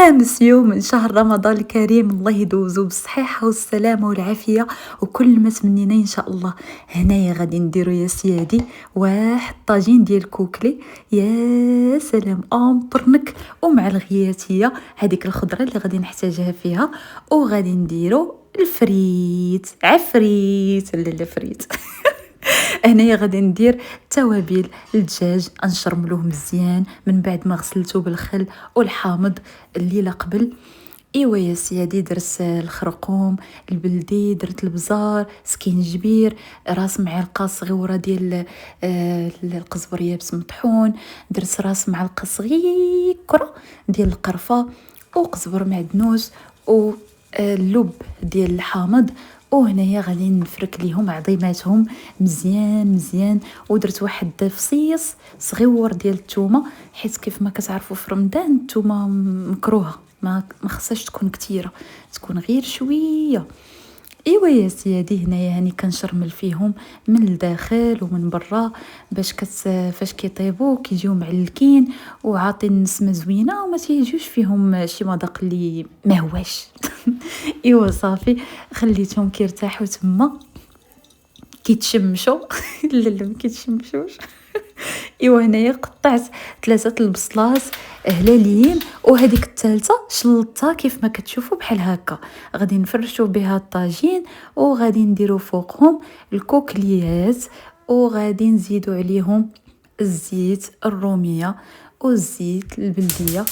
خامس يوم من شهر رمضان الكريم، الله يدوزو بالصحيحة والسلامة والعافية وكل ما تمنينا ان شاء الله. هنايا غادي نديرو يا سيادي واحد طاجين ديال الكوكلي، يا سلام امبرنك، ومع الغياتيه هذيك الخضره اللي غادي نحتاجها فيها، وغادي نديرو الفريت عفريت لا فريت. هنايا غادي ندير توابل الدجاج، نشرملوه مزيان من بعد ما غسلته بالخل والحامض الليله قبل. ايوا يا سيادي، درت الخرقوم البلدي، درت البزار، سكينجبير، راس معلقه صغيره ديال القزبر يابس مطحون، درت راس معلقه صغيره ديال القرفه وقزبر معدنوس اللب ديال الحامض. وهنايا غادي نفرك ليهم عظيماتهم مزيان مزيان، ودرت واحد فصيص صغيور ديال الثومه، حيت كيف ما كتعرفوا في رمضان الثومه مكروهه، ما خصهاش تكون كثيره، تكون غير شويه. ايوا يا سيادي، هنايا هاني كنشرمل فيهم من الداخل ومن برا باش فاش كيطيبوا كيجيو معلكين وعاطين نسمه زوينه وما تيجيوش فيهم شي مذاق اللي ما هواش. ايوا صافي، خليتهم كيرتاحوا تما كيتشمشوا. لا ما كيتشمشوش. ايوا هنايا قطعت 3 البصلات هلاليين، وهذيك الثالثه شلطتها كيف ما كتشوفوا بحال هكا. غادي نفرشوا بها الطاجين، وغادي نديروا فوقهم الكوكليات، وغادي نزيدوا عليهم الزيت الروميه والزيت البلديه.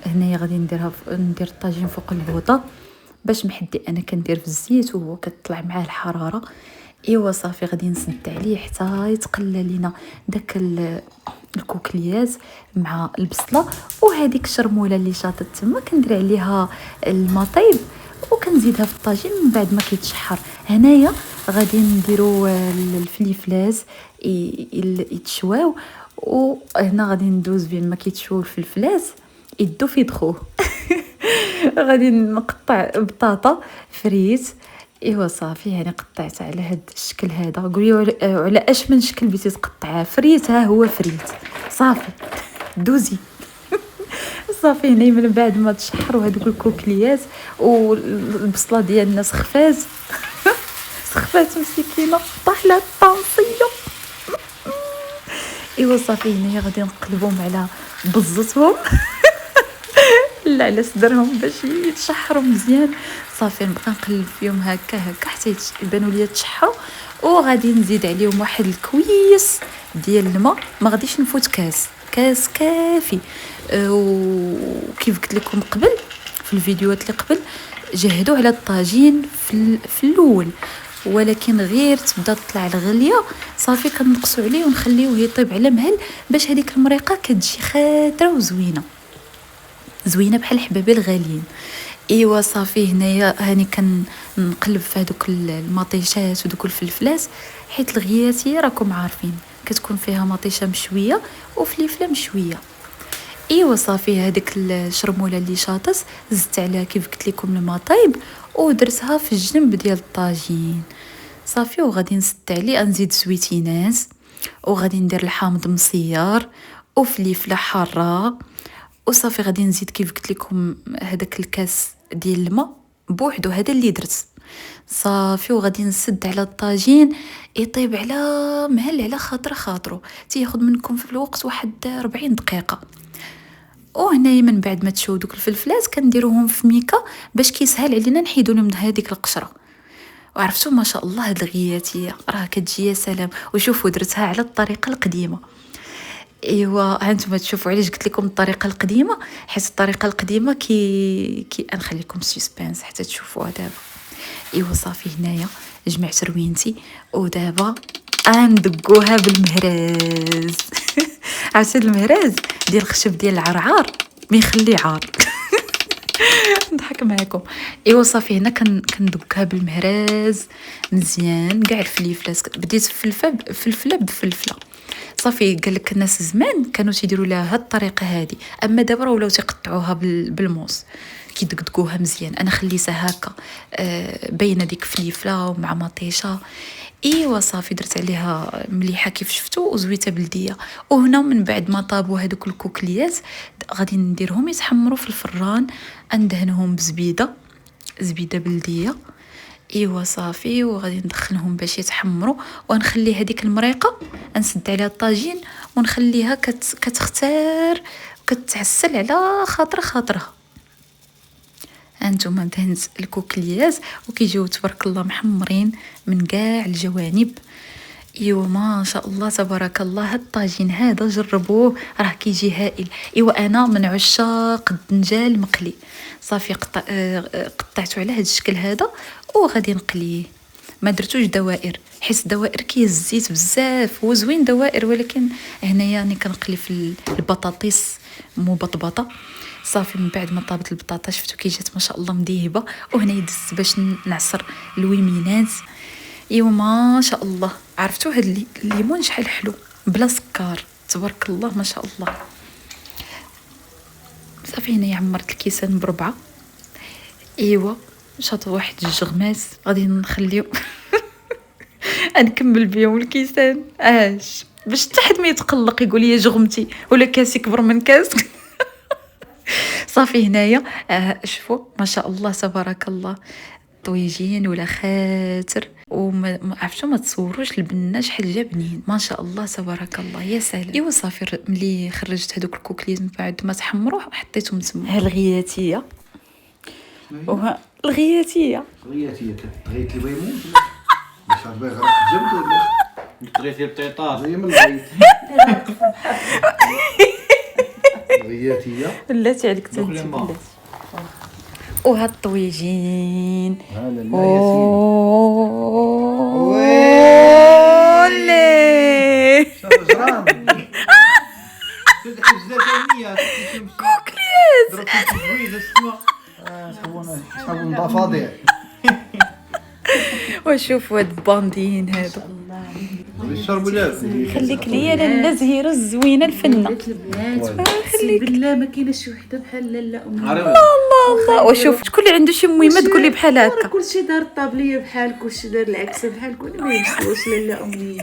هنايا غادي ندير الطاجين فوق البوطه باش محدي انا كندير في الزيت وهو كتطلع معاه الحراره. ايوا صافي، غادي نسد عليه حتى يتقلى لينا داك الكوكليات مع البصله، وهذيك الشرموله اللي شاطت تما كندير عليها المطيب وكنزيدها في الطاجين من بعد ما كيتشحر. هنايا غادي نديروا الفليفلات يتشواو، وهنا غادي ندوز بين ما كيتشواو الفلفلات يدو في دخوه. غادي نقطع بطاطا فريت. ايوا صافي، يعني قطعت على هاد الشكل هذا. قولي على اش من شكل بغيتي تقطعها، فريت ها هو فريت صافي دوزي. صافي هنا من بعد ما تشحروا هذوك الكوكليات والبصله ديالنا سخفات. سخفات مسكينه طاح لها الطانسيه. ايوا صافي هنا غادي نقلبهم على بزتهم. لا على صدرهم باش يتشحروا مزيان. صافي نبقى نقلب فيهم هكا هكا حتى يبانوا ليا تشحروا، وغادي نزيد عليهم واحد الكويس ديال الماء، ما غاديش نفوت كاس كافي. وكيف قلت لكم قبل في الفيديوهات اللي قبل، جهدوا على الطاجين في الاول، ولكن غير تبدا تطلع الغليه صافي كنقصوا عليه ونخليوه يطيب على مهل باش هذيك المريقه كتجي خاطره وزوينه بحال حبابي الغاليين. ايوا صافي هنايا هاني كنقلب في هذوك المطيشات ودوك الفلفلات، حيت الغياتيه راكم عارفين كتكون فيها مطيشه مشويه وفليفله مشويه. ايوا صافي، هذيك الشرموله اللي شاطت زدت عليها كيف قلت لكم المطايب ودرتها في الجنب ديال الطاجين صافي. وغادي نسد عليه، نزيد زويتينات، وغادي ندير الحامض مصيار وفليفله حاره، وصافي غادي نزيد كيف قلت لكم هذاك الكاس ديال الماء بوحدو، هذا اللي درت صافي. وغادي نسد على الطاجين يطيب على مهل على خاطرو تياخذ منكم في الوقت واحد 40 دقيقه. وهنايا من بعد ما تشوفوا دوك الفلفلات كنديروهم في ميكا باش كيسهل علينا نحيدو من هذيك القشره. وعرفتوا ما شاء الله هاد الغياتيه راه كتجي يا سلام. وشوفوا درتها على الطريقه القديمه. ايوا هانتوما تشوفوا علاش قلت لكم الطريقه القديمه، حيت الطريقه القديمه كي نخليكم سسبانس حتى تشوفوها دابا. ايوا صافي هنايا جمعت روينتي، ودابا غندقوها بالمهراز. عرفتي المهراز ديال الخشب ديال العرعار ما يخلي عار. نضحك معكم. ايوا صافي هنا كندقها بالمهراز مزيان كاع الفليفلات. بديت فلفله بفلفله صافي قال لك الناس زمان كانوا تيديروا لها هاد الطريقه هذه، اما دابا راه ولاو تيقطعوها بالموس كيدقدقوها مزيان. انا خليتها هكا باينه ديك فليفله ومع مطيشه. ايوا صافي درت عليها مليحه كيف شفتوا وزويته بلديه. وهنا من بعد ما طابوا هذوك الكوكليات غادي نديرهم يتحمروا في الفران، ندهنهم بزبيده بلديه. ايوا صافي وغادي ندخلهم باش يتحمروا، ونخلي هذيك المريقه نسد عليها الطاجين ونخليها كتختار وكتعسل على خاطرها. انتم دهنت الكوكليات وكيجيو تبارك الله محمرين من كاع الجوانب. ايوا ما شاء الله تبارك الله. هاد الطاجين هذا جربوه راه كيجي هائل. ايوا انا من عشاق الدنجال المقلي. صافي قطعته على هذا الشكل هذا وغادي نقليه. ما درتوش دوائر حيت الدوائر كيهز الزيت بزاف. هو زوين دوائر ولكن هنايا راني كنقلي في البطاطس مبطبطه. صافي من بعد ما طابت البطاطا شفتوا كي جات ما شاء الله مذيبه. وهنا يدز باش نعصر الويمينات. ايوا ما شاء الله. عرفتوا هاد الليمون شحال حلو بلا سكر تبارك الله ما شاء الله. صافي هنا عمرت الكيسان بربعه. ايوا شاط واحد جوج غماس غادي نخليو نكمل بيهم الكيسان باش حتى حد ما يتقلق يقول لي جغمتي ولا كاسي كبر من كاسك. صافي هنايا شوفوا ما شاء الله تبارك الله طويجين ولا خاطر. وما عرفتوا ما تصوروش البنه شحال جا بنين ما شاء الله تبارك الله يا سلام. ايوا صافي ملي خرجت هذوك الكوكليز من بعد ما تحمروا حطيتهم تما. ها الغياتيه وها الغياتيه غيت لي بيموت باش باغي غرق الجبد ولا طريتي البطيطاس هي من الغيت غياتيه بلاتي عليك دخلي تنتي ما. بلاتي. وهاد الطويجين ها لا لا ولي جرام كوكليز شحال ضفادع وشوفوا هاد الباندين هادو. يشربوا لا خليك ليا لاله زهيره الزوينه الفنه. خليك بالله ما كاينش شي وحده بحال لاله امي. الله وشوف شكون اللي عنده شي مهمه تقول لي بحال هكا. كلشي دار الطابليه بحال كلشي دار العكسه بحال كل ما يمسوش لاله امي.